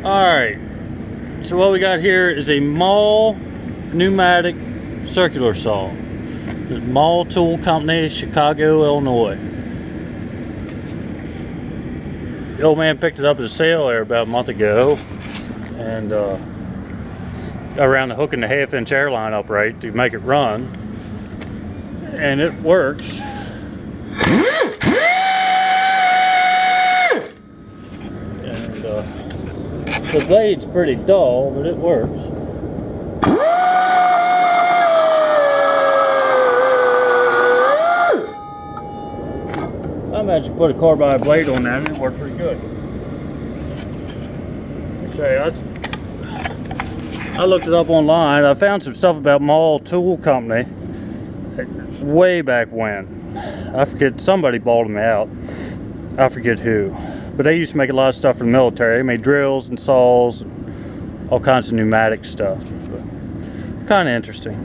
Alright, so what we got here is a Maul pneumatic circular saw. The Maul Tool Company, Chicago, Illinois. The old man picked it up at a sale there about a month ago, and got around to hooking the 1/2-inch airline upright to make it run, and it works. The blade's pretty dull, but it works. I imagine you put a carbide blade on that and it worked pretty good. I looked it up online. I found some stuff about Maul Tool Company way back when. I forget, somebody bought them out. I forget who. But they used to make a lot of stuff for the military. They made drills and saws, all kinds of pneumatic stuff. Kind of interesting.